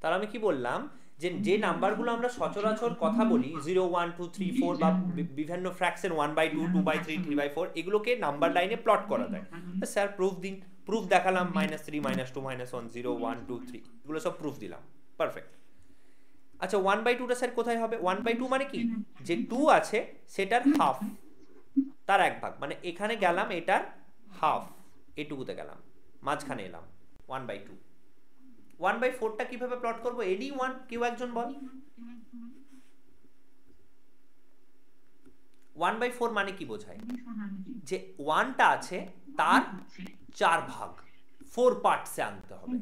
তাহলে আমি কি বললাম, যে যে নাম্বারগুলো আমরা সচরাচর কথা বলি 0 1 2 3 4 বা বিভিন্ন ফ্র্যাকশন 1/2 2/3 3/4, এগুলোকে নাম্বার লাইনে প্লট করা যায়। স্যার প্রুফ দিন। প্রুফ দেখালাম, -3 -2 -1 0 1 2 3, এগুলো সব প্রুফ দিলাম। পারফেক্ট। আচ্ছা 1/2টা স্যার কোথায় হবে? 1/2 মানে কি, যে 2 আছে সেটার হাফ, তার এক ভাগ, মানে এখানে গেলাম এটার হাফ, এটুকুতে গেলাম, মাঝখানে এলাম 1/2। 1/4টা কিভাবে প্লট করবো? এনি ওয়ান, কেউ একজন বল। 1/4 মানে কি বোঝায়? যে 1টা আছে তার 4 ভাগ, 4 পার্টসে আনতে হবে।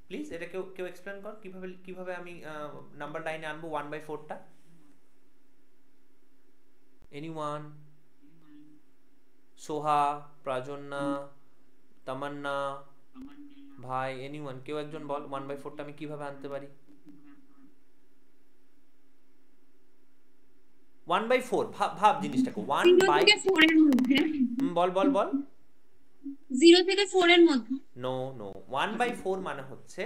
প্লিজ এটা কেউ কেউ এক্সপ্লেন কর, কিভাবে কিভাবে আমি নাম্বার লাইনে আনবো 1/4টা। এনিওয়ান? সোহা, প্রাজন্না, তামান্না, ভাই, এনিওয়ান, কেউ একজন বল 1/4টা আমি কিভাবে আনতে পারি? 1/4, ভাব ভাব জিনিসটাকে, 1 0 বাই, থেকে 4 এর মধ্যে। বল বল বল। 0 থেকে 4 এর মধ্যে। নো নো, 1/4 মানে হচ্ছে,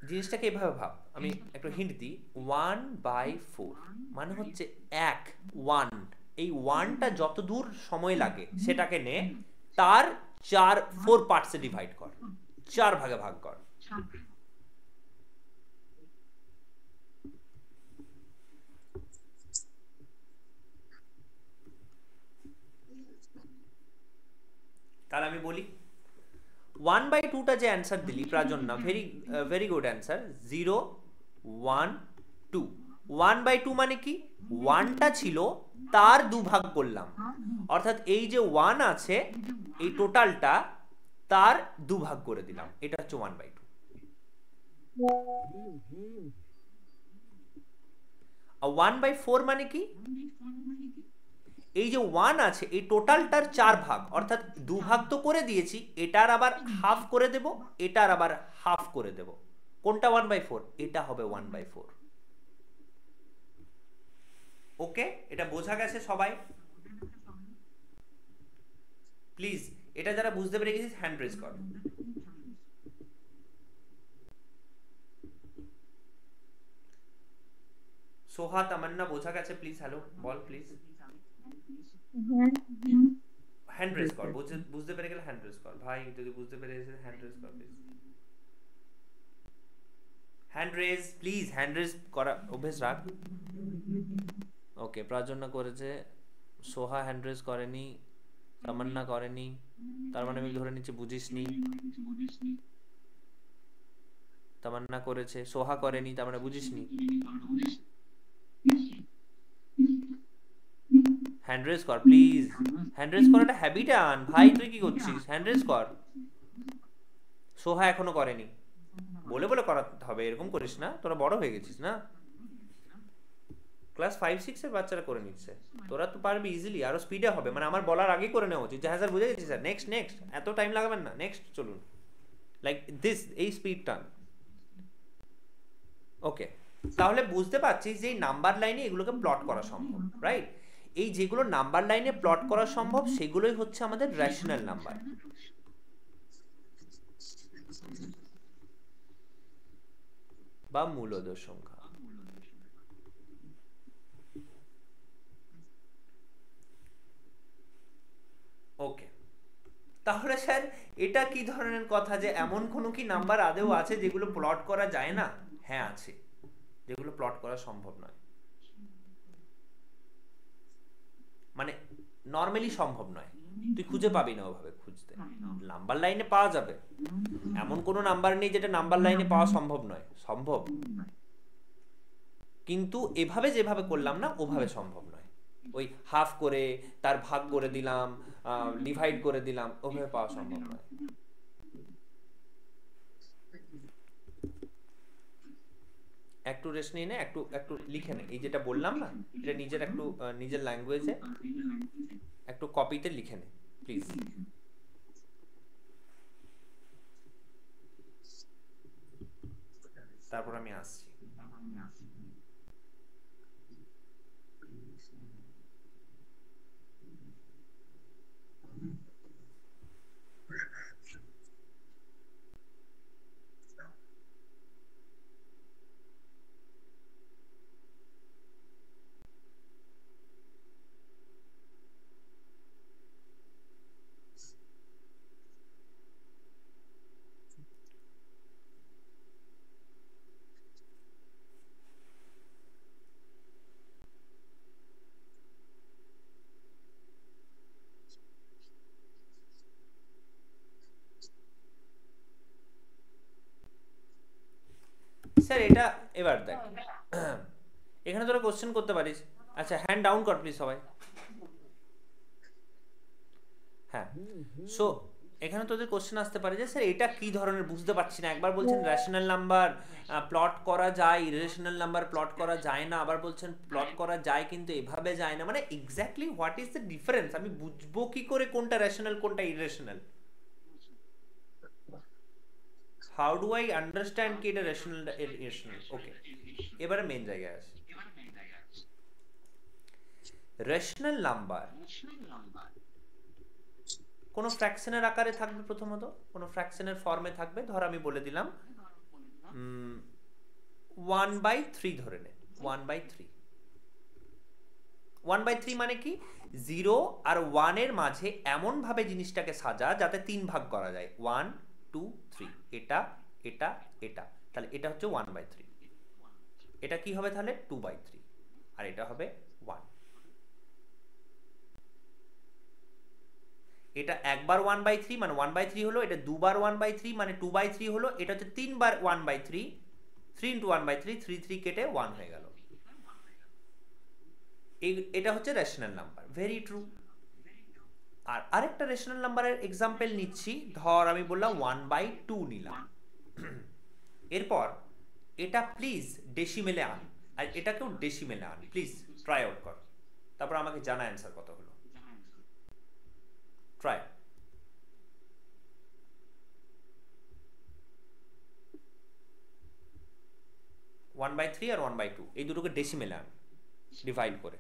জিনিসটাকে এভাবে ভাব, আমি একটু হিন্ট দিই। 1/4 মানে হচ্ছে এক, ওয়ান, এই ওয়ানটা যত দূর সময় লাগে সেটাকে নে, তার 4 পার্টসে ডিভাইড কর, 4 ভাগে ভাগ কর। তাহলে আমি বলি 1/2টা যে অ্যান্সার দিলি প্রাজন্না, ভেরি ভেরি গুড অ্যান্সার, 0 1 2। 1/2 মানে কি, 1টা ছিল তার 2 ভাগ করলাম, অর্থাৎ এই যে 1 আছে এই টোটালটা তার 2 ভাগ করে দিলাম, এটা হচ্ছে 1/2। আর 1/4 মানে কি, এই যে 1 আছে এই টোটালটার 4 ভাগ, অর্থাৎ 2 ভাগ তো করে দিয়েছি, এটার আবার হাফ করে দেব, এটার আবার হাফ করে দেব। কোনটা 1/4? এটা হবে 1/4। ওকে, এটা বোঝা গেছে সবাই? প্লিজ এটা যারা বুঝতে পেরে গেছিস হ্যান্ড রেজ কর। সোহা, তামান্না, বোঝা গেছে? প্লিজ হ্যালো বল প্লিজ। হ্যান্ড রেজ কর, বুঝতে পেরে গেলে হ্যান্ড রেজ কর। ভাই যদি বুঝতে পেরে গেছিস হ্যান্ড রেজ কর please. Hand raise please, hand raise করা অভ্যেস রাখ। ওকে, প্রাজন্না করেছে, সোহা হ্যান্ড রেজ করেনি, তামান্না করেনি, তার মানে আমি ধরে নিচ্ছি বুঝিসনি। তামান্না করেছে, সোহা করেনি, তার মানে বুঝিসনি। হ্যান্ড রেজ কর প্লিজ, হ্যান্ড রেজ করাটা হ্যাবিট আন। ভাই তুই কি করছিস? হ্যান্ড রেজ কর। সোহা এখনো করেনি, বলে বলে করাতে হবে, এরকম করিস না, তোরা বড় হয়ে গেছিস না। ক্লাস 5 6 এর বাচ্চারা করে নিচ্ছে, তোরা তো পারবি ইজিলি, আরো স্পিডে হবে, মানে আমার বলার আগে করে নেওয়া উচিত যে হ্যাঁ স্যার বুঝে গেছি স্যার, নেক্সট নেক্সট, এত টাইম লাগাবেন না, নেক্সট চলুন, লাইক দিস, এই স্পিড টান। ওকে, তাহলে বুঝতে পারছিস যে এই নাম্বার লাইনে এগুলোকে প্লট করা সম্ভব, রাইট? এই যেগুলো নাম্বার লাইনে প্লট করা সম্ভব সেগুলোই হচ্ছে আমাদের রেশনাল নাম্বার। বা মূলদ সংখ্যা। ওকে, তাহলে স্যার এটা কি ধরনের কথা, যে এমন কোনো কি নাম্বার আদেও আছে যেগুলো প্লট করা যায় না? হ্যাঁ আছে, যেগুলো প্লট করা সম্ভব নয়, মানে নর্মালি সম্ভব নয়, তুই খুঁজে পাবি না ওভাবে খুঁজতে। নাম্বার লাইনে পাওয়া যাবে, এমন কোনো নাম্বার নেই যেটা নাম্বার লাইনে পাওয়া সম্ভব নয়, সম্ভব, কিন্তু এভাবে যেভাবে করলাম না ওভাবে সম্ভব নয়। ওই হাফ করে তার ভাগ করে দিলাম, ডিভাইড করে দিলাম, ওভাবে পাওয়া সম্ভব নয়। একটু রেস্ট নিয়ে নে, একটু একটু লিখে নে, এই যেটা বললাম না এটা নিজের একটু নিজের ল্যাঙ্গুয়েজে একটু কপিতে লিখে নে প্লিজ। তারপর আমি আসছি। স্যার এটা এবার দেখ, এখানে তোরা কোশ্চেন করতে পারিস। আচ্ছা হ্যান্ড ডাউন কর প্লিজ সবাই। হ্যাঁ, সো এখানে তোদের কোশ্চেন আসতে পারে যে স্যার এটা কি ধরনের, বুঝতে পারছি না। একবার বলছেন রেশনাল নাম্বার প্লট করা যায়, ইরেশনাল নাম্বার প্লট করা যায় না, আবার বলছেন প্লট করা যায় কিন্তু এভাবে যায় না। মানে exactly what is the difference? আমি বুঝবো কি করে কোনটা রেশনাল কোনটা irrational? How do I understand কি এটা রেশনাল ইরেশনাল? ওকে, এবারে মেন জায়গায় আসি। রেশনাল নাম্বার কোনো ফ্র্যাকশনের আকারে থাকবে, প্রথমত কোনো ফ্র্যাকশনের ফর্মে থাকবে। ধর আমি বলে দিলাম 1/3 ধরে নে, 1/3। 1/3 মানে কি? 0 আর 1 এর মাঝে এমন ভাবে জিনিসটাকে সাজা যাতে 3 ভাগ করা যায়, 1 2 3, এটা এটা এটা, তাহলে এটা হচ্ছে 1/3। এটা কি হবে তাহলে? 2/3, আর এটা হবে 1। এটা একবার 1/3 মানে 1/3 হলো, এটা দুবার 1/3 মানে 2/3 হলো, এটা হচ্ছে তিনবার 1/3, 3 ইন্টু 1/3, 3 3 কেটে 1 হয়ে গেল। এটা হচ্ছে রেশনাল নাম্বার, ভেরি ট্রু। আর আরেকটা রেশনাল নাম্বারের এক্সাম্পল নিচ্ছি, ধর আমি বললাম 1/2 নিলাম। এরপর এটা প্লিজ ডেসিমেলে আন, আর এটাকেও ডেসিমেলে আন, প্লিজ ট্রাই আউট কর, তারপর আমাকে জানা অ্যান্সার কত হলো। ট্রাই। 1/3 আর 1/2 এই দুটোকে ডেসিমেলে আন, ডিভাইড করে।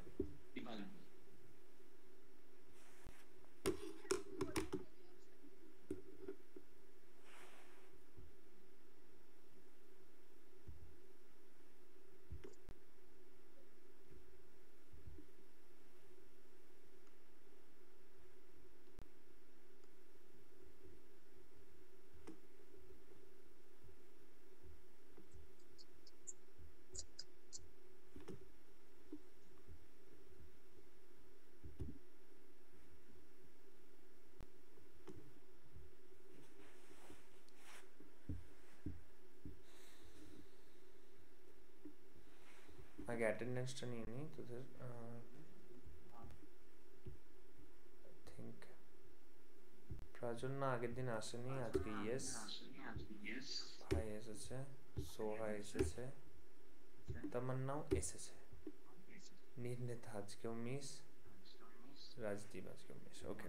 আগে অ্যাটেন্ডেন্সটা নিয়ে নিই তোদের। থিঙ্ক প্রাজন্না আগের দিন আসেনি, আজকে ইয়েস ভাই এসেছে, সোহা এসেছে, তামান্নাও এসেছে, নির্নেতা আজকেও মিস, রাজদীপ আজকেও মিস। ওকে,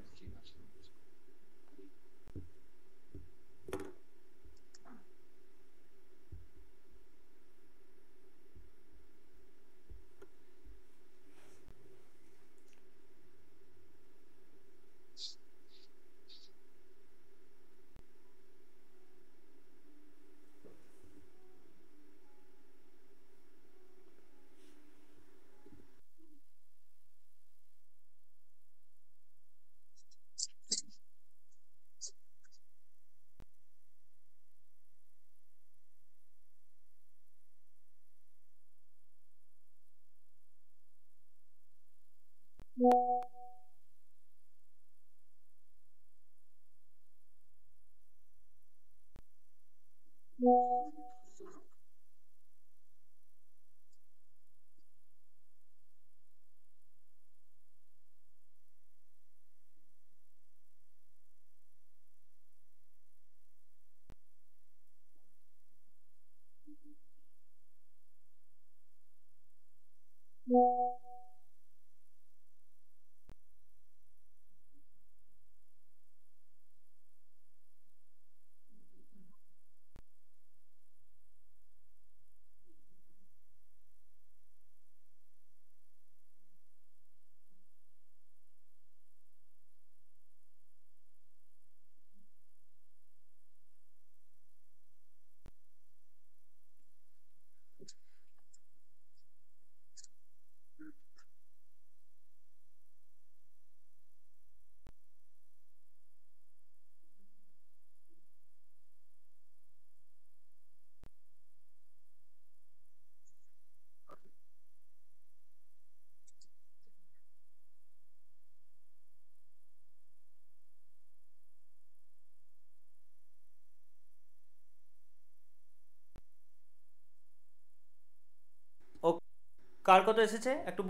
কার কত এসেছে একটু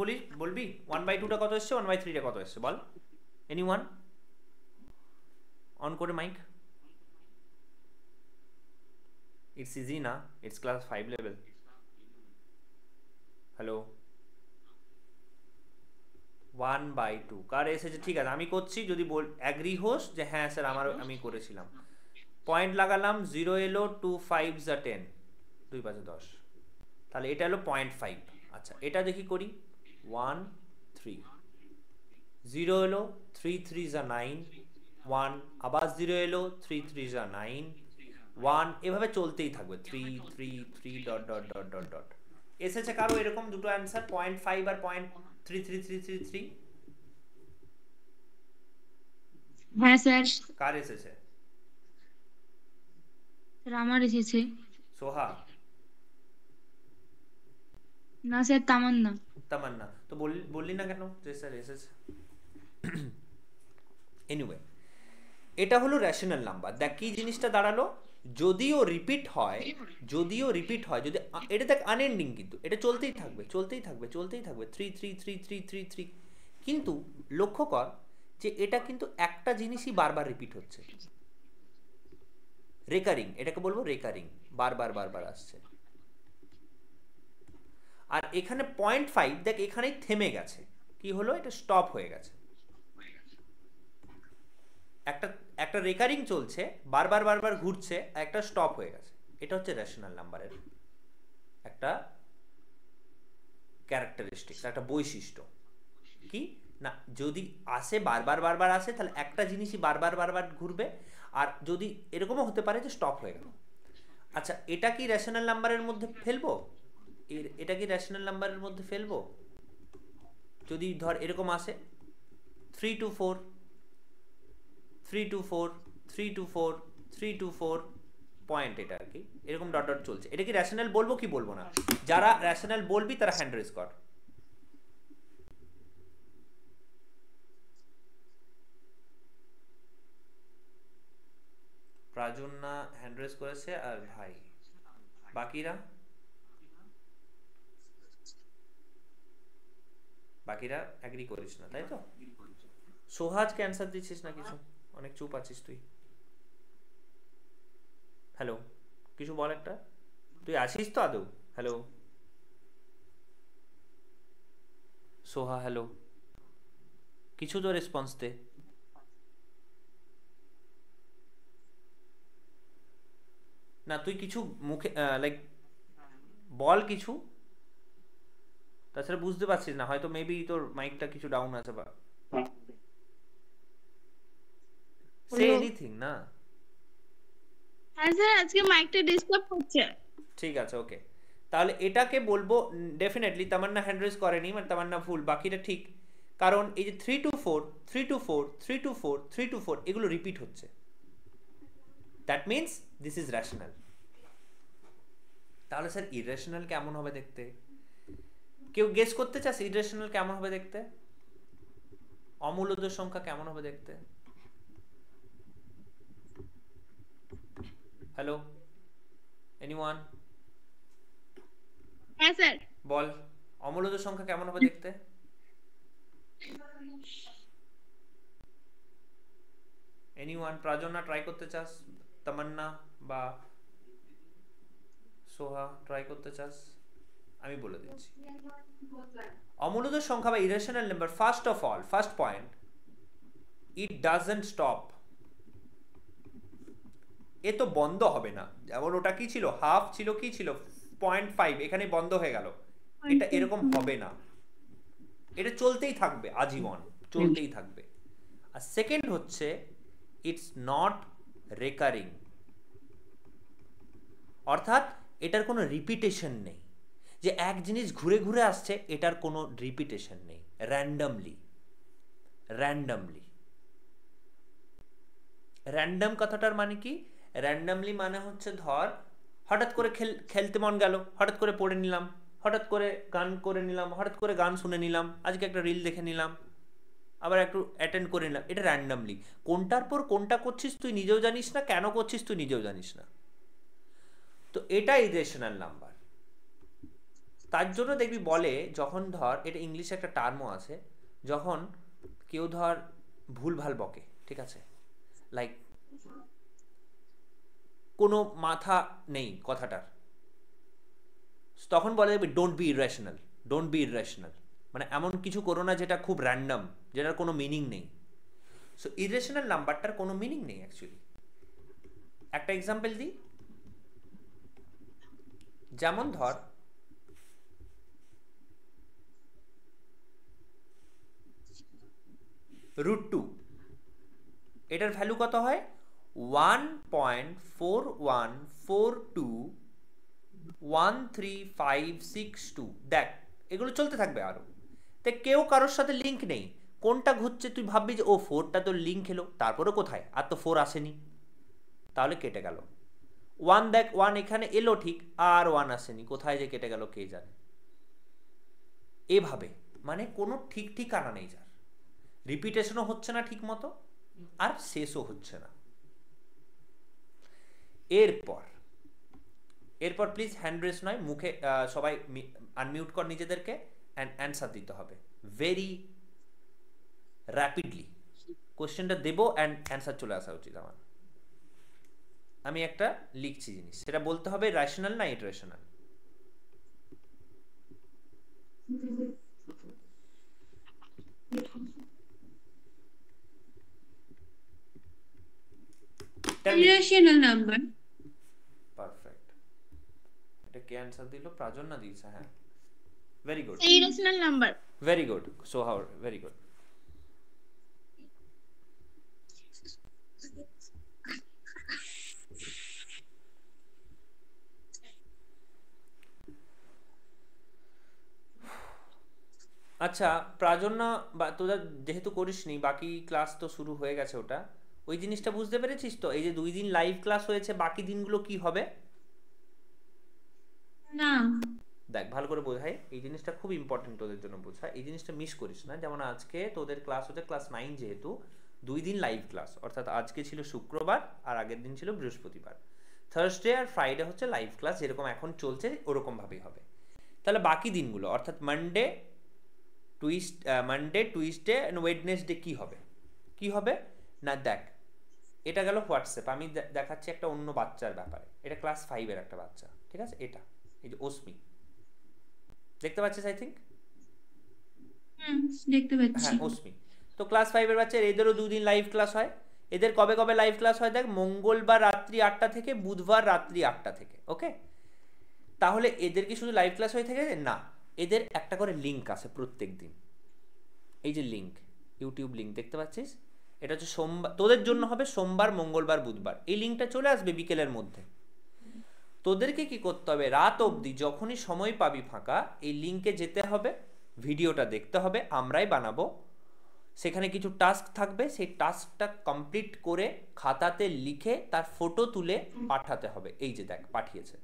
বলবি 1/2টা কত এসেছে 1/3টা কত এসেছে বল এনিওয়ান অন করে মাইক ইটস ইজি না ইটস ক্লাস 5 লেভেল হ্যালো 1/2 কার এসেছে ঠিক আছে আমি করছি যদি অ্যাগ্রি হোস যে হ্যাঁ স্যার আমি করেছিলাম পয়েন্ট লাগালাম 0 এলো 2 5 যা 10 2 5 10 তাহলে এটা হলো 0.5 আচ্ছা এটা দেখি করি 1 3 0 এলো 3 3 যা 9 1 আবার 0 এলো 3 3 যা 9 1 এভাবে চলতেই থাকবে 3 3 3 dot dot dot dot dot এসেছে কারো এরকম দুটো অ্যান্সার 0.5 আর 0.33333 হ্যাঁ স্যার কার এসেছে স্যার আমার এসেছে সোহা না স্যার তামান্না তামান্না তো বললি না কেন যে স্যার এসেছে এনিওয়ে এটা হলো রেশনাল নাম্বার দেখ কি জিনিসটা দাঁড়ালো যদিও রিপিট হয় যদি এটা দেখ আনএন্ডিং কিন্তু এটা চলতেই থাকবে 3 3 3 3 3 3 কিন্তু লক্ষ্য কর যে এটা কিন্তু একটা জিনিসই বারবার রিপিট হচ্ছে রেকারিং এটাকে বলবো রেকারিং বারবার আসছে আর এখানে 0.5 দেখ এখানেই থেমে গেছে কি হলো এটা স্টপ হয়ে গেছে একটা রেকারিং চলছে বারবার ঘুরছে একটা স্টপ হয়ে গেছে এটা হচ্ছে রেশনাল নাম্বারের একটা ক্যারেক্টারিস্টিক্স একটা বৈশিষ্ট্য কি না যদি আসে বারবার আসে তাহলে একটা জিনিসই বারবার ঘুরবে আর যদি এরকমও হতে পারে যে স্টপ হয়ে গেল আচ্ছা এটা কি রেশনাল নাম্বারের মধ্যে ফেলবো এটা কি রেশনাল নাম্বারের মধ্যে ফেলবো যদি ধর এরকম আসে 3 to 4 3 to 4 3 to 4 3 to 4 point এটা আর কি এরকম ডট ডট চলছে এটা কি রেশনাল বলবো কি বলবো না যারা রেশনাল বলবি তারা হ্যান্ড রেজ কর প্রাজন্না হ্যান্ড রেজ করেছে আর ভাই বাকিরা এগ্রি করিস না তাই তো সোহাজ ক্যান্সার দিচ্ছিস না কিছু অনেক চুপ আছিস তুই হ্যালো কিছু বল একটা তুই আসিস তো আদৌ হ্যালো সোহা হ্যালো কিছু তো রেসপন্স দে না তুই কিছু মুখে লাইক বল কিছু তাছাড়া বুঝতে পারছিস না হয়তো মেবি তোর মাইকটা কিছু ডাউন আছে বা সে এনিথিং না হ্যাঁ স্যার আজকে মাইকটা ডিস্টার্ব করছে ঠিক আছে ওকে তাহলে এটাকে বলবো ডেফিনেটলি তামান্না হ্যান্ড রেজ করেনি মানে তামান্না ভুল বাকিটা ঠিক কারণ এই যে 3 to 4 3 to 4 3 to 4 3 to 4 এগুলো রিপিট হচ্ছে that means this is rational তাহলে স্যার ইরেশনাল কেমন হবে দেখতে কেউ গেস করতে চাস ইরেশনাল কেমন হবে দেখতে অমূলদ সংখ্যা কেমন হবে দেখতে হ্যালো এনিওয়ান হ্যাঁ স্যার বল অমূলদ সংখ্যা কেমন হবে দেখতে এনিওয়ান প্রাজনা ট্রাই করতে চাস তামান্না বা সোহা ট্রাই করতে চাস আমি বলে দিচ্ছি অমূলদ সংখ্যা বা irrational number first point it doesn't stop এ তো বন্ধ হবে না যেমন ওটা কি ছিল হাফ ছিল কি ছিল 0.5 এখানে বন্ধ হয়ে গেল এটা এরকম হবে না এটা চলতেই থাকবে আজীবন চলতেই থাকবে আর সেকেন্ড হচ্ছে ইটস নট রেকারিং অর্থাৎ এটার কোনো রিপিটেশন নেই যে এক জিনিস ঘুরে ঘুরে আসছে এটার কোনো রিপিটেশন নেই র্যান্ডামলি র্যান্ডম কথাটার মানে কি র্যান্ডামলি মানে হচ্ছে ধর হঠাৎ করে খেলতে মন গেল হঠাৎ করে পড়ে নিলাম হঠাৎ করে গান করে নিলাম হঠাৎ করে গান শুনে নিলাম আজকে একটা রিল দেখে নিলাম আবার একটু অ্যাটেন্ড করে নিলাম এটা র্যান্ডামলি কোনটার পর কোনটা করছিস তুই নিজেও জানিস না কেন করছিস তুই নিজেও জানিস না তো এটা ইরেশনাল নাম্বার তার জন্য দেখবি বলে, যখন ধর এটা ইংলিশে একটা টার্মও আছে, যখন কেউ ধর ভুলভাল বকে, ঠিক আছে, লাইক কোনো মাথা নেই কথাটার, তখন বলে don't be irrational, don't be irrational, মানে এমন কিছু করো না যেটা খুব র্যান্ডম, যেটার কোনো মিনিং নেই। সো ইরেশনাল নাম্বারটার কোনো মিনিং নেই অ্যাকচুয়ালি। একটা এক্সাম্পল দিই, যেমন ধর √2, এটার ভ্যালু কত হয় 1.4142136562। দেখ এগুলো চলতে থাকবে আরো, তে কেউ কারোর সাথে লিঙ্ক নেই, কোনটা ঘুরছে তুই ভাববি যে ও 4টা তো লিঙ্ক এলো, তারপরে কোথায়, আর তো 4 আসেনি, তাহলে কেটে গেল। 1 দেখ 1 এখানে এলো ঠিক, আর 1 আসেনি, কোথায় যে কেটে গেল কে জানে। এভাবে মানে কোনো ঠিক ঠিকানা নেই যার, রিপিটেশনও হচ্ছে না ঠিক মতো, আর শেষও হচ্ছে না। এরপর এরপর প্লিজ হ্যান্ড রেস নয়, মুখে সবাই আনমিউট কর নিজেদেরকে, অ্যান্ড অ্যান্সার দিতে হবে ভেরি র্যাপিডলি। কোশ্চেনটা দেবো অ্যান্ড অ্যান্সার চলে আসা উচিত আমার। আমি একটা লিখছি জিনিস, সেটা বলতে হবে রেশনাল না ইরেশনাল। irrational number. পারফেক্ট। এটা কে অ্যান্সার দিল, প্রাজন না দিয়েছে? হ্যাঁ, very good, Irrational number. Very good, Sohar, very good. আচ্ছা প্রাজন্যা, বা তোরা যেহেতু করিসনি, বাকি ক্লাস তো শুরু হয়ে গেছে, ওটা ওই জিনিসটা বুঝতে পেরেছিস তো? এই যে 2 দিন লাইভ ক্লাস হয়েছে, বাকি দিনগুলো কি হবে? না। দেখ ভালো করে বোঝাই, এই জিনিসটা খুব ইম্পর্টেন্ট তোদের জন্য বোঝা, এই জিনিসটা মিস করিস না। যেমন আজকে তোদের ক্লাস হচ্ছে ক্লাস 9, যেহেতু 2 দিন লাইভ ক্লাস, অর্থাৎ আজকে ছিল শুক্রবার আর আগের দিন ছিল বৃহস্পতিবার। থার্সডে আর ফ্রাইডে হচ্ছে লাইভ ক্লাস, যেরকম এখন চলছে ওরকম ভাবেই হবে। তাহলে বাকি দিনগুলো অর্থাৎ মানডে, টুইসডে এন্ড ওয়েডনেসডে কি হবে? কি হবে না, দেখ এটা গেল হোয়াটসঅ্যাপ, আমি দেখাচ্ছি একটা অন্য বাচ্চার ব্যাপারে। এটা ক্লাস 5 এর একটা বাচ্চা, ঠিক আছে, এটা এই যে অস্মি, দেখতে পাচ্ছিস আই থিঙ্ক? দেখতে পাচ্ছি। হ্যাঁ অস্মি, তো ক্লাস 5 এর বাচ্চা, এদেরও 2 দিন লাইভ ক্লাস হয়। এদের কবে কবে লাইভ ক্লাস হয় দেখ, মঙ্গলবার রাত্রি 8টা থেকে বুধবার রাত্রি 8টা থেকে, ওকে? তাহলে এদের কি শুধু লাইভ ক্লাস হয়ে থাকে? না, এদের একটা করে লিঙ্ক আছে প্রত্যেক দিন। এই যে লিঙ্ক, ইউটিউব লিঙ্ক দেখতে পাচ্ছিস, এটা হচ্ছে সোমবার, তোদের জন্য হবে সোমবার, মঙ্গলবার, বুধবার। এই লিঙ্কটা চলে আসবে বিকেলের মধ্যে। তোদেরকে কি করতে হবে, রাত অবধি যখনই সময় পাবি ফাঁকা, এই লিঙ্কে যেতে হবে, ভিডিওটা দেখতে হবে, আমরাই বানাবো। সেখানে কিছু টাস্ক থাকবে, সেই টাস্কটা কমপ্লিট করে খাতাতে লিখে তার ফটো তুলে পাঠাতে হবে। এই যে দেখ পাঠিয়েছে,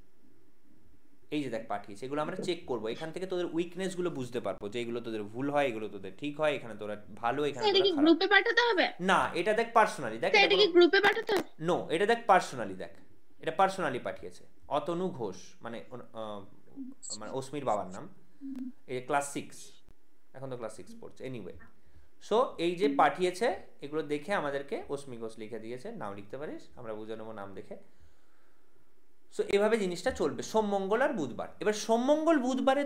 এই যে দেখ পাঠিয়েছে, এগুলো আমরা চেক করবো, এখান থেকে তোদের উইকনেসগুলো বুঝতে পারবো, যে এগুলো তোদের ভুল হয়, এগুলো তোদের ঠিক হয়, এখানে তোরা ভালো, এখানে এটা তোরা কি খারাপ। গ্রুপে পাঠাতে হবে? না, এটা দেখ পার্সোনালি, দেখ এটা কি গ্রুপে পাঠাতে হবে? নো, এটা দেখ পার্সোনালি, দেখ এটা পার্সোনালি পাঠিয়েছে অতনু ঘোষ, মানে মানে অস্মির বাবার নাম। এই ক্লাস 6, এখন তো ক্লাস 6 পড়ছে, এনিওয়ে। সো এই যে পাঠিয়েছে, এগুলো দেখে আমাদেরকে অস্মি ঘোষ লিখে দিয়েছে, নাম লিখতে পারিস, আমরা বুঝে নেবো নাম দেখে। সো এভাবে জিনিসটা চলবে সোম, মঙ্গল আর বুধবার। এবার সোম, মঙ্গল, বুধবারে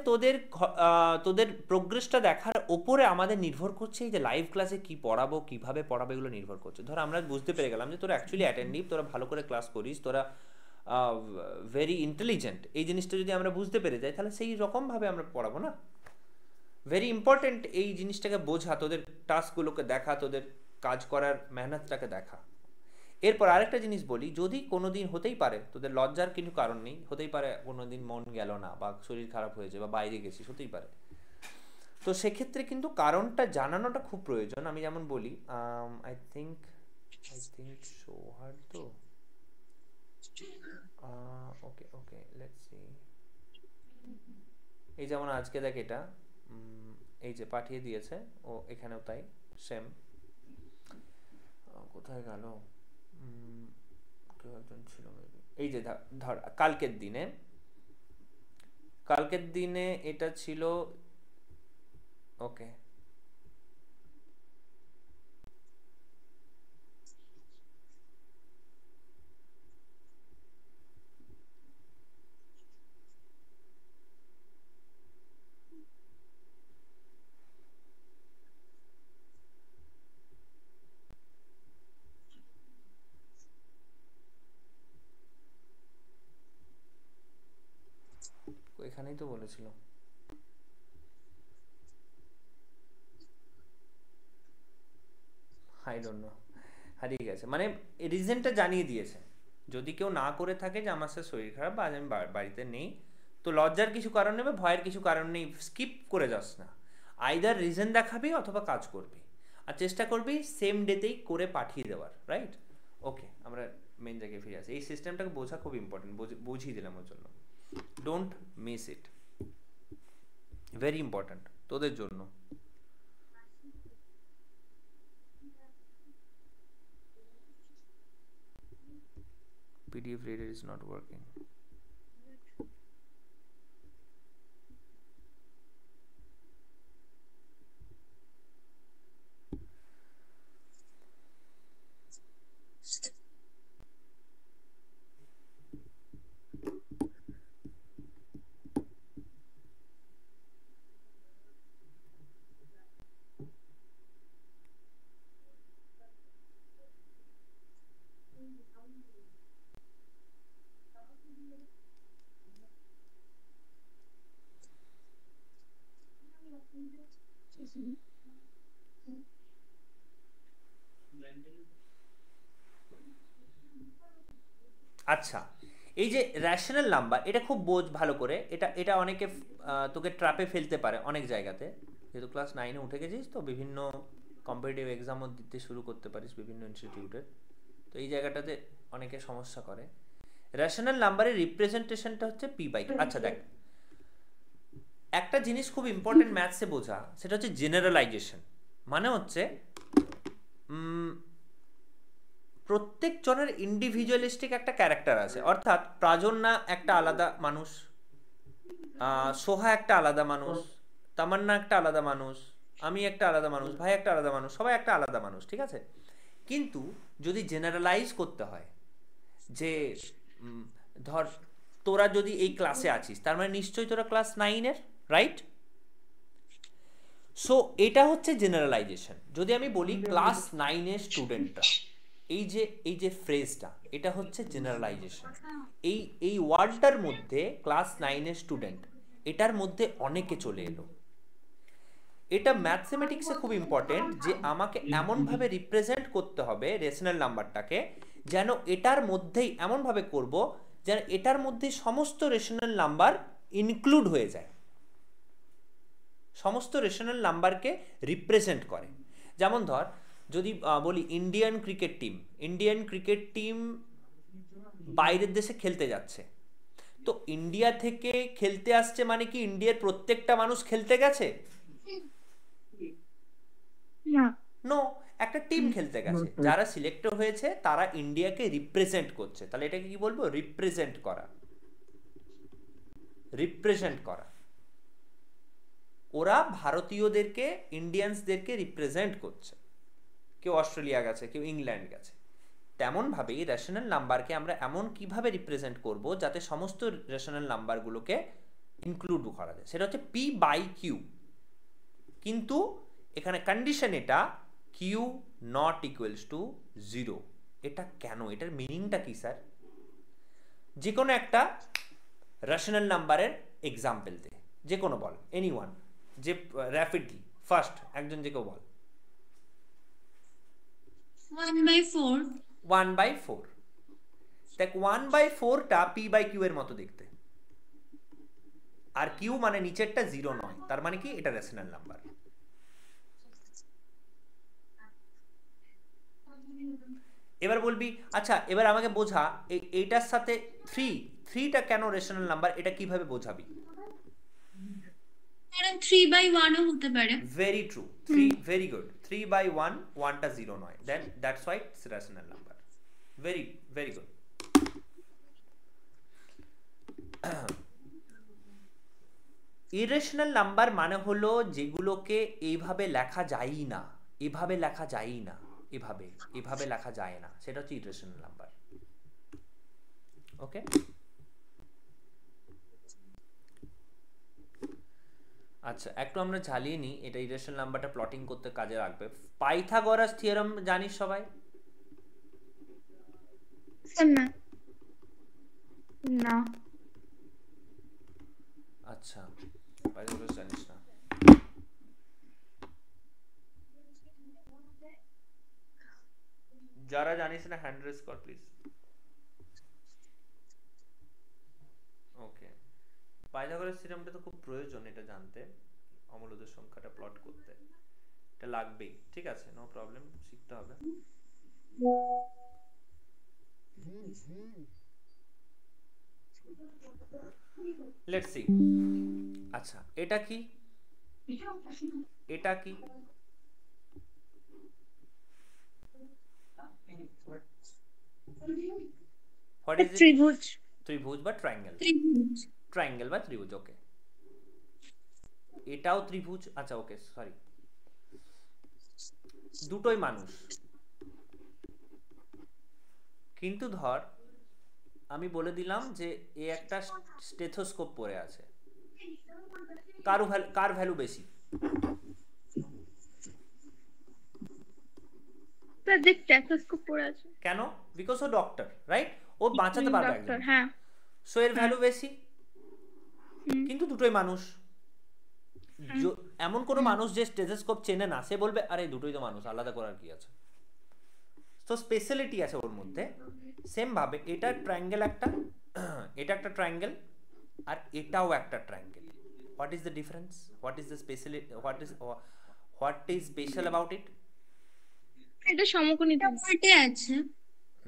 তোদের প্রোগ্রেসটা দেখার ওপরে আমাদের নির্ভর করছে, এই যে লাইভ ক্লাসে কি পড়াবো, কিভাবে পড়াবো, এগুলো নির্ভর করছে। ধর আমরা বুঝতে পেরে গেলাম যে তোরা অ্যাকচুয়ালি অ্যাটেন্টিভ, তোরা ভালো করে ক্লাস করিস, তোরা ভেরি ইন্টেলিজেন্ট, এই জিনিসটা যদি আমরা বুঝতে পেরে যাই, তাহলে সেই রকমভাবে আমরা পড়াবো না। ভেরি ইম্পর্টেন্ট এই জিনিসটাকে বোঝা, তোদের টাস্কগুলোকে দেখা, তোদের কাজ করার মেহনতটাকে দেখা। এরপর আরেকটা জিনিস বলি, যদি কোনো দিন, হতেই পারে তোদের লজ্জার কিছু কারণ নেই, হতেই পারে কোনো দিন মন গেল না, বা শরীর খারাপ হয়েছে, বা বাইরে গেছিস, হতেই পারে, তো সেক্ষেত্রে কিন্তু কারণটা জানানোটা খুব প্রয়োজন। আমি যেমন বলি, আই থিঙ্ক সোহার তো ওকে ওকে, লেটস সি। এই যেমন আজকে দেখ এটা, এই যে পাঠিয়ে দিয়েছে ও, এখানেও তাই সেম। কোথায় গেল, কেউ একজন ছিল, এই যে ধর কালকের দিনে, কালকের দিনে এটা ছিল ওকে এখানেই তো বলেছিল আই ডোন্ট নো হারিয়ে গেছে মানে রিজনটা জানিয়ে দিয়েছে যদি কেউ না করে থাকে যে আমার সাথে শরীর খারাপ বা আজ আমি বাড়িতে নেই তো লজ্জার কিছু কারণ নেই বা ভয়ের কিছু কারণ নেই স্কিপ করে যাস না আইদার রিজন দেখাবি অথবা কাজ করবি আর চেষ্টা করবি সেম ডেতেই করে পাঠিয়ে দেওয়ার রাইট ওকে আমরা মেন জায়গায় ফিরে আসি এই সিস্টেমটাকে বোঝা খুব ইম্পর্টেন্ট বুঝিয়ে দিলাম ওর জন্য don't miss it very important তোদের জন্য PDF reader is not working আচ্ছা এই যে রেশনাল নাম্বার এটা খুব বোঝ ভালো করে এটা এটা অনেকে তোকে ট্র্যাপে ফেলতে পারে অনেক জায়গাতে যেহেতু ক্লাস 9 এ উঠে গেছিস তো বিভিন্ন কম্পিটিটিভ এক্সামও দিতে শুরু করতে পারিস বিভিন্ন ইনস্টিটিউটের তো এই জায়গাটাতে অনেকে সমস্যা করে রেশনাল নাম্বারের রিপ্রেজেন্টেশনটা হচ্ছে p/q আচ্ছা দেখ একটা জিনিস খুব ইম্পর্টেন্ট ম্যাথসে বোঝা সেটা হচ্ছে জেনারেলাইজেশন মানে হচ্ছে প্রত্যেক জনের ইন্ডিভিজুয়ালিস্টিক একটা ক্যারেক্টার আছে অর্থাৎ প্রাজন্যা একটা আলাদা মানুষ সোহা একটা আলাদা মানুষ তামান্না একটা আলাদা মানুষ আমি একটা আলাদা মানুষ ভাই একটা আলাদা মানুষ সবাই একটা আলাদা মানুষ ঠিক আছে কিন্তু যদি জেনারেলাইজ করতে হয় যে ধর তোরা যদি এই ক্লাসে আছিস তার মানে নিশ্চয়ই তোরা ক্লাস 9 এর রাইট সো এটা হচ্ছে জেনারেলাইজেশন যদি আমি বলি ক্লাস 9 এর স্টুডেন্টরা এই যে ফ্রেজটা এটা হচ্ছে জেনারেলাইজেশন এই ওয়ার্ডটার মধ্যে ক্লাস 9 এর স্টুডেন্ট এটার মধ্যে অনেকে চলে এলো এটা ম্যাথমেটিক্সে খুব ইম্পর্টেন্ট যে আমাকে এমনভাবে রিপ্রেজেন্ট করতে হবে রেশনাল নাম্বারটাকে যেন এটার মধ্যেই এমনভাবে করব যেন এটার মধ্যে সমস্ত রেশনাল নাম্বার ইনক্লুড হয়ে যায় সমস্ত রেশনাল নাম্বারকে রিপ্রেজেন্ট করে যেমন ধর যদি বলি ইন্ডিয়ান ক্রিকেট টিম বাইরের দেশে খেলতে যাচ্ছে তো ইন্ডিয়া থেকে খেলতে আসছে মানে কি ইন্ডিয়ার প্রত্যেকটা মানুষ খেলতে গেছে নো একটা টিম খেলতে গেছে যারা সিলেক্ট হয়েছে তারা ইন্ডিয়াকে রিপ্রেজেন্ট করছে তাহলে এটাকে কি বলবো রিপ্রেজেন্ট করা ওরা ভারতীয়দেরকে ইন্ডিয়ানসদেরকে রিপ্রেজেন্ট করছে কেউ অস্ট্রেলিয়া গেছে কেউ ইংল্যান্ড গেছে তেমন ভাবেই রেশনাল নাম্বারকে আমরা এমন কিভাবে রিপ্রেজেন্ট করব যাতে সমস্ত রেশনাল নাম্বারগুলোকে ইনক্লুড করা যায় সেটা হচ্ছে p/q কিন্তু এখানে কন্ডিশন এটা q নট ইকুয়ালস টু 0 এটা কেন এটার মিনিংটা কি স্যার যে কোনো একটা রেশনাল নাম্বারের এক্সাম্পল দে যে কোনো বল এনিওয়ান যে র্যাপিডলি ফার্স্ট একজন যে কেউ বল 1/4 দেখ 1/4টা p/q এর মতো দেখতে আর q মানে নিচেরটা 0 নয় তার মানে কি এটা রেশনাল নাম্বার এবার বলবি আচ্ছা এবার আমাকে বোঝা এইটার সাথে 3টা কেন রেশনাল নাম্বার এটা কিভাবে বোঝাবি কারণ 3/1 ও হতে পারে ভেরি ট্রু 3 ভেরি গুড 3/1 1টা 0 নয় then that's why it's rational number very very good irrational number মানে হলো যেগুলোকে এইভাবে লেখা যায় না, এভাবে লেখা যায় না, এভাবে এভাবে লেখা যায় না, সেটা হচ্ছে ইরেশনাল নাম্বার। ওকে, আচ্ছা একটু আমরা ঝালিয়ে নিই, এটা ইরেশনাল নাম্বারটা প্লটিং করতে কাজে লাগবে। পাইথাগোরাস থিওরেম জানিস সবাই? না না আচ্ছা, পাইথাগোরাস জানিস না? যারা জানিস না হ্যান্ড রেজ কর প্লিজ। ওকে, পাইথাগোরাস থিওরেমটা তো খুব প্রয়োজন এটা জানতে, অমূলদের সংখ্যাটা প্লট করতে, এটা লাগবেই। ঠিক আছে, নো প্রবলেম, শিখতে হবে। Let's see. আচ্ছা, এটা কি, এটা কি? What is it? ত্রিভুজ। ত্রিভুজ বা ট্রায়াঙ্গেল? ত্রিভুজ। ট্রায়াঙ্গেল বা ত্রিভুজ, ওকে। এটাও ত্রিভুজ, আচ্ছা ওকে সরি। দুটোই মানুষ, কিন্তু ধর আমি বলে দিলাম যে এ একটা স্টেথোস্কোপ পরে আছে, কার ভ্যালু বেশি? যে স্টেথোস্কোপ পরে আছে। কেন? বিকজ ও ডক্টর, রাইট? ও বাঁচাতে পারবে একজন, হ্যাঁ, সো এর ভ্যালু বেশি। কিন্তু দুটোই মানুষ। এমন কোনো মানুষ যে স্টেথোস্কোপ চেনে না, সে বলবে আরে দুটোই তো মানুষ, আলাদা করার কি আছে? তো স্পেশালিটি আছে ওর মধ্যে। সেম ভাবে এটা ট্রায়াঙ্গেল একটা, এটা একটা ট্রায়াঙ্গেল, আর এটাও একটা triangle. What is the difference? What is the speciality? What is special about it? এটা সমকোণী ত্রিভুজ আছে।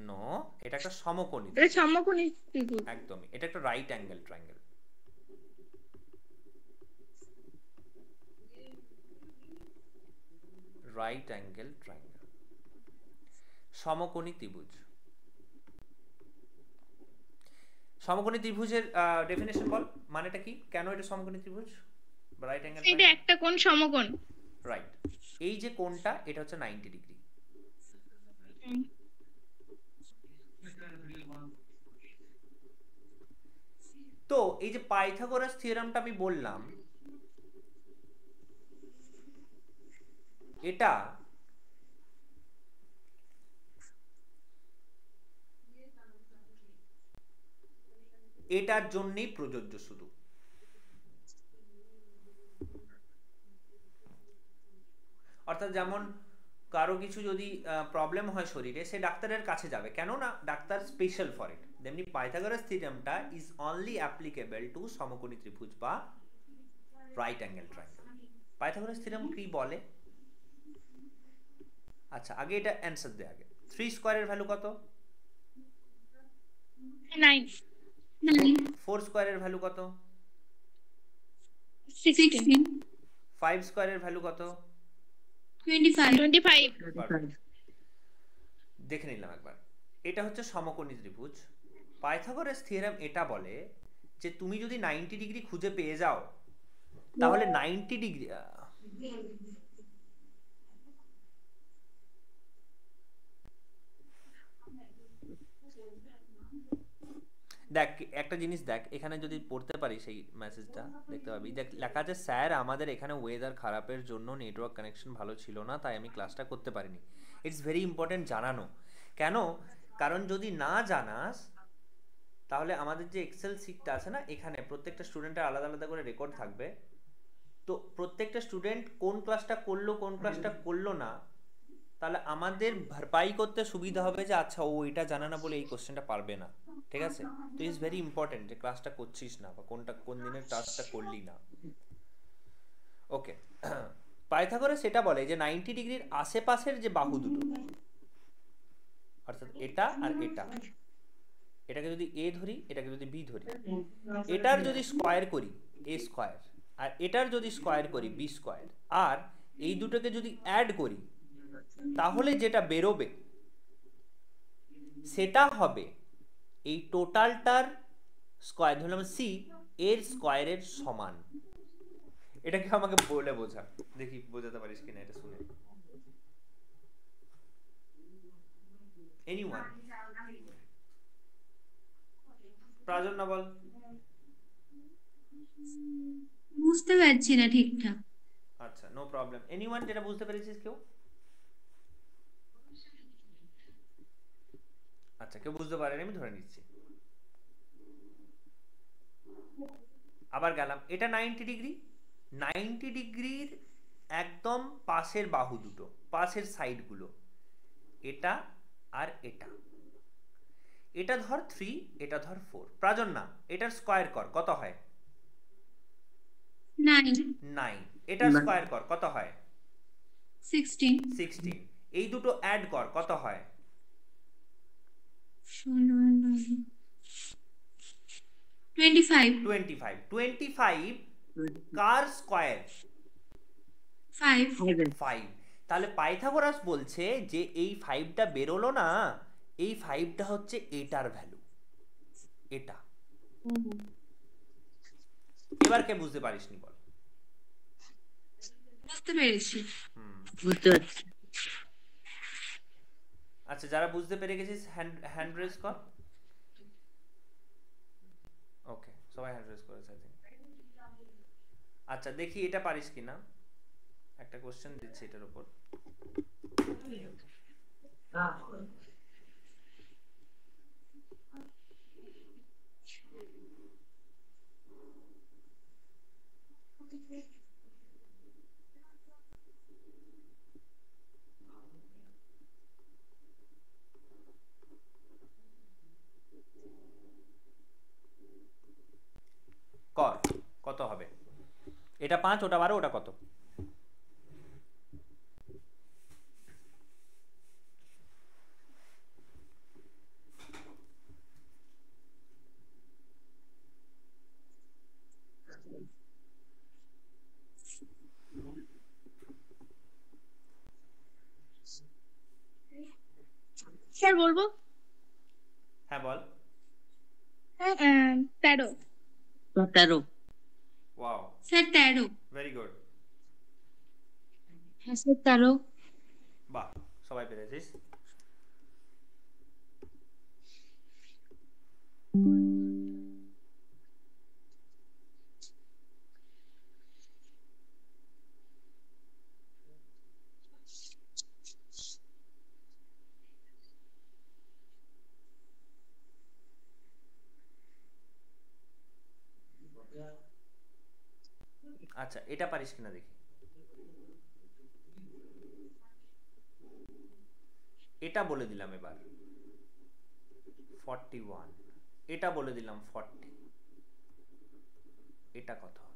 নো, এটা একটা সমকোণী, এটা সমকোণী ত্রিভুজ একদমই। এটা একটা right angle triangle. Right angle triangle, সমকোণী ত্রিভুজ। সমকোণী ত্রিভুজের ডেফিনেশন বল, মানেটা কি? কেন এটা সমকোণী ত্রিভুজ বা রাইট অ্যাঙ্গেল? এটা একটা কোণ সমকোণ, রাইট। এই যে কোণটা, এটা হচ্ছে 90 ডিগ্রি। তো এই যে পাইথাগোরাস থিওরেমটা আমি বললাম, এটা এটার জন্যই প্রযোজ্য শুধু। অর্থাৎ যেমন কারো কিছু যদি প্রবলেম হয় শরীরে, সে ডাক্তারের কাছে যাবে, কেন না ডাক্তার স্পেশাল ফর ইট। তেমনি পাইথাগোরাস থিওরেমটা ইজ অনলি অ্যাপ্লিকেবল টু সমকোণী ত্রিভুজ বা right angle triangle. Pythagoras theorem কি বলে? আচ্ছা আগে এটা অ্যানসার দে আগে। 3 স্কয়ারের ভ্যালু কত? 9। 4 স্কয়ারের ভ্যালু কত? 16। 5 স্কয়ারের ভ্যালু কত? 25। দেখে নিলাম একবার। এটা হচ্ছে সমকোণী ত্রিভুজ। পাইথাগোরাস থিওরেম এটা বলে যে তুমি যদি 90 ডিগ্রি খুঁজে পেয়ে যাও, তাহলে 90 ডিগ্রি, দেখ একটা জিনিস দেখ, এখানে যদি পড়তে পারি সেই মেসেজটা দেখতে পাবি। দেখ লেখা আছে, স্যার আমাদের এখানে ওয়েদার খারাপের জন্য নেটওয়ার্ক কানেকশন ভালো ছিল না, তাই আমি ক্লাসটা করতে পারিনি। ইটস ভেরি ইম্পর্টেন্ট জানানো। কেন? কারণ যদি না জানাস, তাহলে আমাদের যে এক্সেল শিটটা আছে না, এখানে প্রত্যেকটা স্টুডেন্টের আলাদা আলাদা করে রেকর্ড থাকবে। তো প্রত্যেকটা স্টুডেন্ট কোন ক্লাসটা করলো কোন ক্লাসটা করলো না, তাহলে আমাদের ভরপাই করতে সুবিধা হবে যে আচ্ছা ও এটা জানে না বলে এই কোশ্চেনটা পারবে না। ঠিক আছে? তো ইজ ভেরি ইম্পর্টেন্ট যে ক্লাসটা করছিস না বা কোন দিনের ক্লাসটা করলি না। ওকে, পাইথাগোরাস সেটা বলে যে 90 ডিগ্রির আশেপাশের যে বাহু দুটো, অর্থাৎ এটা আর এটা, এটাকে যদি এ ধরি, এটাকে যদি বি ধরি, এটার যদি স্কয়ার করি এ স্কয়ার, আর এটার যদি স্কয়ার করি বি স্কয়ার, আর এই দুটোকে যদি অ্যাড করি, তাহলে যেটা বেরোবে সেটা হবে এই টোটালটার স্কয়ার, ধরলাম সি, এর স্কয়ারের সমান। এটাকে আমাকে বলে বোঝা, দেখি বোঝাতে পারিস কিনা এটা শুনে। এনিওয়ান? প্রাজন্না বল। বুঝতে পারছি না ঠিকঠাক। আচ্ছা, নো প্রবলেম। এনিওয়ান যেটা বুঝতে পেরেছিস কেউ? আচ্ছা, কেউ বুঝতে পারেনি, আমি ধরে নিচ্ছি। আবার গেলাম, এটা 90 ডিগ্রি। 90 ডিগ্রির একদম পাশের বাহু দুটো, পাশের সাইডগুলো, এটা আর এটা। এটা ধর 3, এটা ধর 4। প্রাজন্না, এটার স্কয়ার কর, কত হয়? 9, 9। এটার স্কয়ার কর, কত হয়? 16, 16। এই দুটো অ্যাড কর, কত হয়? 25, 25। 25 কার স্কয়ার? 5, 5। তাহলে পাইথাগোরাস বলছে যে এই 5টা বেরোলো না, এই 5টা হচ্ছে এটার ভ্যালু, এটা। এবার কে বুঝতে পারিসনি বল? বুঝতে পেরেছি। বুঝতে পারছি। আচ্ছা, যারা বুঝতে পেরে গেছিস হ্যান্ড রেজ কর। ওকে, সবাই হ্যান্ড রেজ করেছে আই থিঙ্ক। আচ্ছা, দেখি এটা পারিস কিনা, একটা কোশ্চেন দিচ্ছি এটার উপর। কর, কত হবে? এটা 5, ওটা 12, ওটা কত? স্যার বলবো? হ্যাঁ বল। হ্যাঁ, 13। 13। Wow, sir 13। Very good. হ্যাঁ স্যার 13। বাহ, সবাই পেরেছিস। আচ্ছা, এটা পারিস কিনা দেখি। এটা বলে দিলাম এবার 41, এটা বলে দিলাম 40, এটা কত হবে?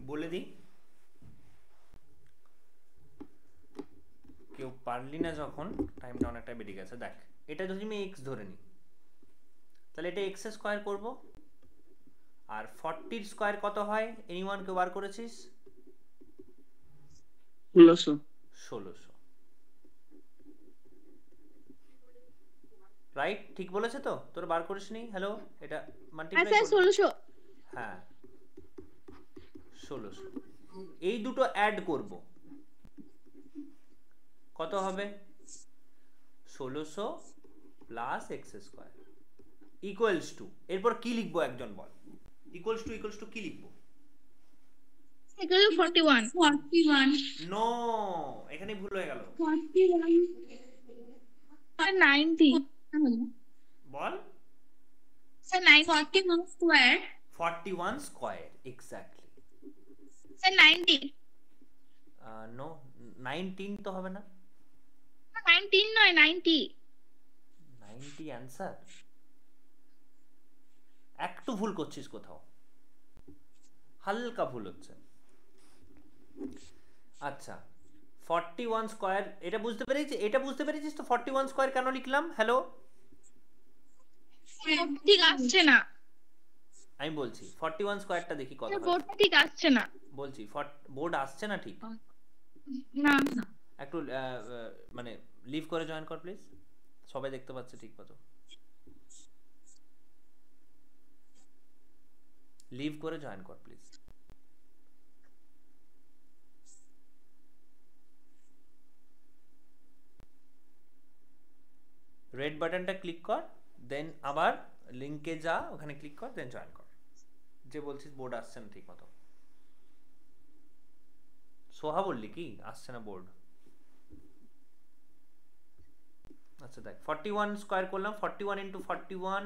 বলে দিই, কেউ পারলি না যখন, টাইমটা অনেকটা বেরিয়ে গেছে। দেখ, এটা যদি আমি এক্স ধরে নিই, তাহলে এটা এক্স স্কোয়ার করব। আর 40 স্কোয়ার কত হয়? এনিওয়ান কেউ বার করেছিস? 1600। 1600, রাইট? ঠিক বলেছে তো? তোর বার করিসনি? হ্যালো, এটা হ্যাঁ মাল্টিপ্লাই স্যার করব। 1600। হ্যাঁ 1600, এই দুটো অ্যাড করব, কত হবে? 1600 plus x square equals to, এরপর কি লিখবো একজন বল? ইকুয়ালস টু কি লিখবো? Equal to 41। 41। নো, এখানে ভুল হয়ে গেল। 41 স্যার 90। বল। Sir 90। 41 square. 41 square, exactly. Sir 90। No, 19 তো হবে না। 19 নয় 90। 90 অ্যান্সার? একটু ভুল করছিস কোথাও, হালকা ভুল হচ্ছে। আচ্ছা, 41 স্কোয়ার, এটা বুঝতে পেরেছিস? এটা বুঝতে পেরেছিস তো 41 স্কোয়ার কেন লিখলাম? হ্যালো, ঠিক আসছে না। আমি বলছি 41 স্কোয়ারটা দেখি কত হয়। বোর্ড ঠিক আসছে না। বলছি বোর্ড আসছে না ঠিক। না একটু মানে লিভ করে জয়েন কর প্লিজ, সবাই দেখতে পাচ্ছে ঠিক মতো। লিভ করে জয়েন কর প্লিজ। রেড বাটনটা ক্লিক কর, দেন আবার লিংকে যা, ওখানে ক্লিক কর, দেন জয়েন কর। যে বলছিস বোর্ড আসছে না ঠিক মতো, সোহা বললি কি আসছে না বোর্ড? আচ্ছা দেখ, 41 স্কোয়ার করলাম, 41 ইন্টু 41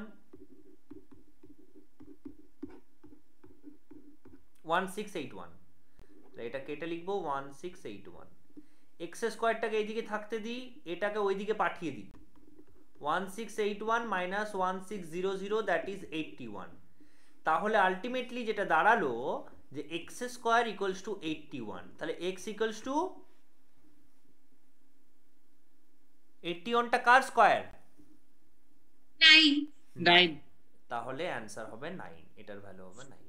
1681, এটা কেটে লিখবো 1681। এক্স স্কোয়ারটাকে এইদিকে থাকতে দিই, এটাকে ওইদিকে পাঠিয়ে দিই। 1681 মাইনাস 1600, দ্যাট ইজ 81। তাহলে আলটিমেটলি যেটা দাঁড়ালো যে এক্স স্কোয়ার ইকুয়ালস টু 81, তাহলে এক্স ইকুয়ালস টু 81টা কার স্কোয়ার? 9। তাহলে অ্যান্সার হবে 9, এটার ভ্যালু হবে 9।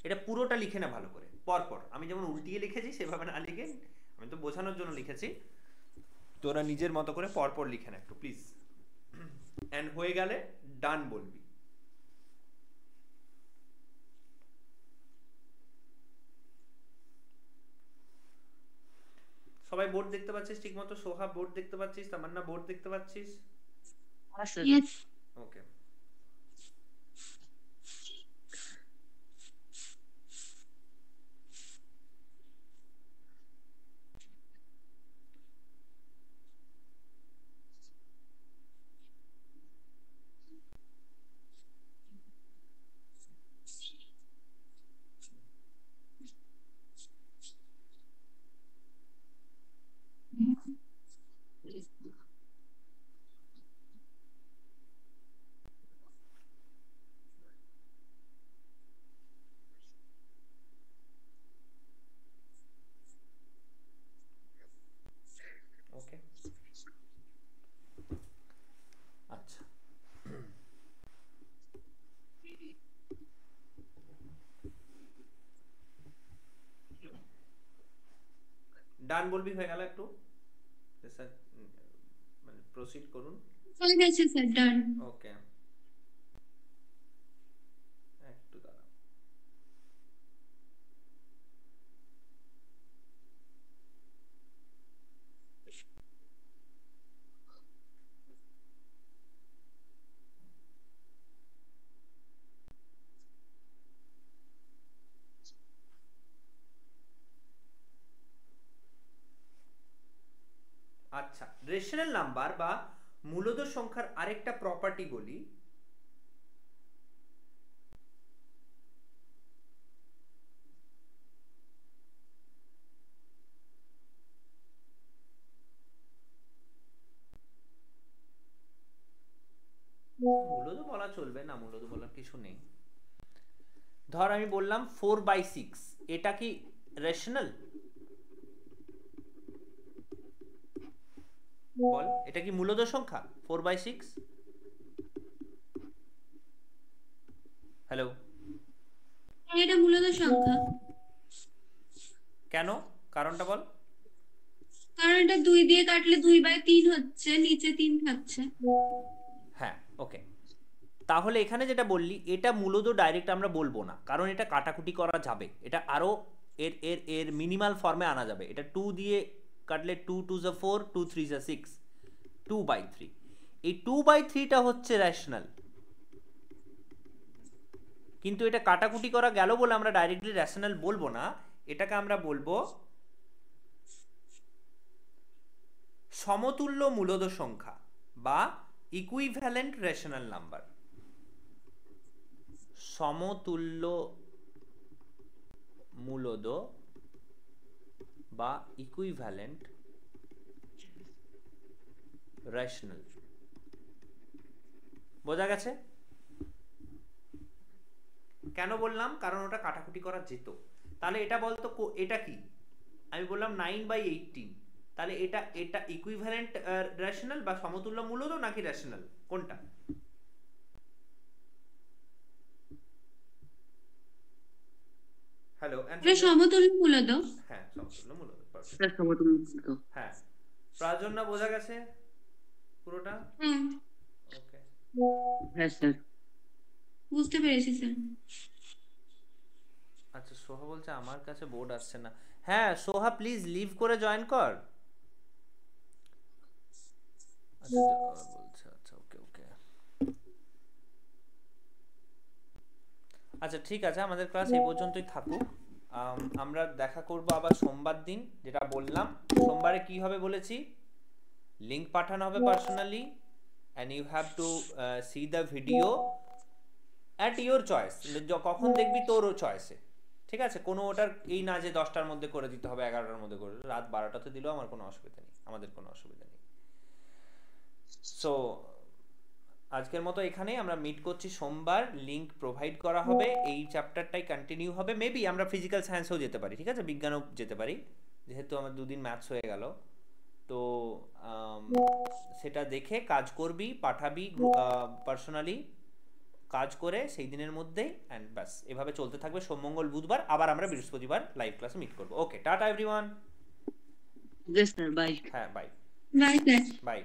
এটা পুরোটা লিখে না ভালো করে, পরপর। আমি যেমন উল্টিয়ে লিখেছি সেভাবে না লিখে, আমি তো বোঝানোর জন্য লিখেছি, তোরা নিজের মতো করে পরপর লিখে না একটু প্লিজ। এন্ড হয়ে গেলে ডান বলবি। সবাই বোর্ড দেখতে পাচ্ছিস ঠিক মতো? সোহা বোর্ড দেখতে পাচ্ছিস? তামান্না বোর্ড দেখতে পাচ্ছিস? ইয়েস। ওকে। ওকে, আচ্ছা। ডান বলবি, হয়ে গেল একটু স্যার, মানে প্রসিড করুন। হয়ে গেছে স্যার, ডান। ওকে, একটু দাঁড়াও। আচ্ছা, রেশনাল নাম্বার বা মূলদ সংখ্যার আরেকটা প্রপার্টি বলি। মূলদ বলা চলবে না, মূলদ বলার কিছু নেই। ধর আমি বললাম 4/6, এটা কি রেশনাল? বল, এটা কি মূলদ সংখ্যা 4/6? হ্যালো, এটা মূলত সংখ্যা, কেন? কারণটা বল। কারণ এটা 2 দিয়ে কাটলে 2/3 হচ্ছে, নিচে 3 থাকছে। হ্যাঁ, ওকে। তাহলে এখানে যেটা বললি এটা মূলত ডাইরেক্ট আমরা বলবো না, কারণ এটা কাটাকুটি করা যাবে, এটা আরো এর এর এর মিনিমাল ফর্মে আনা যাবে। এটা 2 দিয়ে কাটলে 2 2 যা 4, 2 3 যা 6, 2/3। এই 2/3টা হচ্ছে রেশনাল, কিন্তু এটা কাটাকুটি করা গেল বলে আমরা ডাইরেক্টলি রেশনাল বলবো না, এটাকে আমরা বলবো সমতুল্য মূলদ সংখ্যা বা ইকুইভ্যালেন্ট রেশনাল নাম্বার। সমতুল্য মূলদ বা ইকুইভ্যালেন্ট রেশনাল। বোঝা গেছে? কেন বললাম? কারণ ওটা কাটাকুটি করা যেত। তাহলে এটা বলতো এটা কি? আমি বললাম 9/18, তাহলে এটা এটা ইকুইভ্যালেন্ট রেশনাল বা সমতুল্য মূলদ নাকি রেশনাল, কোনটা? হ্যালো, এটা সমতুল্য মূলত। হ্যাঁ, সমতুল্য মূলদ। স্যার সমতুল্য মূলদ। হ্যাঁ, প্রাজন্য বোঝা গেছে পুরোটা? হ্যাঁ, ওকে, হ্যাঁ স্যার। বুঝতে পেরেছি স্যার। আচ্ছা, সোহা বলছে আমার কাছে বোর্ড আসছে না। হ্যাঁ সোহা, প্লিজ লিভ করে জয়েন কর। আচ্ছা বলছে, আচ্ছা ওকে ওকে, আচ্ছা ঠিক আছে, আমাদের ক্লাস এই পর্যন্তই থাকুক। আমরা দেখা করব আবার সোমবার দিন। যেটা বললাম, সোমবারে কি হবে বলেছি, লিংক পাঠানো হবে personally, and you have to see the video at your choice, কখন দেখবি তোর চয়েসে, ঠিক আছে? কোনো ওটার এই না যে 10টার মধ্যে করে দিতে হবে, 11টার মধ্যে করে, রাত 12টাতে দিলেও আমার কোনো অসুবিধা নেই, আমাদের কোনো অসুবিধা নেই। সো আজকের মতো এখানেই আমরা মিট করছি সোমবার, লিংক প্রোভাইড করা হবে, এই চ্যাপ্টারটাই কন্টিনিউ হবে, মেবি আমরা ফিজিক্যাল সায়েন্সেও যেতে পারি, ঠিক আছে, বিজ্ঞানও যেতে পারি, যেহেতু আমার 2 দিন ম্যাথস হয়ে গেল। তো সেটা দেখে কাজ করবি, পাঠাবি পার্সোনালি, কাজ করে সেই দিনের মধ্যেই, অ্যান্ড ব্যাস এভাবে চলতে থাকবে সোম মঙ্গল বুধবার, আবার আমরা বৃহস্পতিবার লাইভ ক্লাসে মিট করবো। Okay, tata everyone. Yes sir, bye. হ্যাঁ, বাই বাই স্যার। বাই।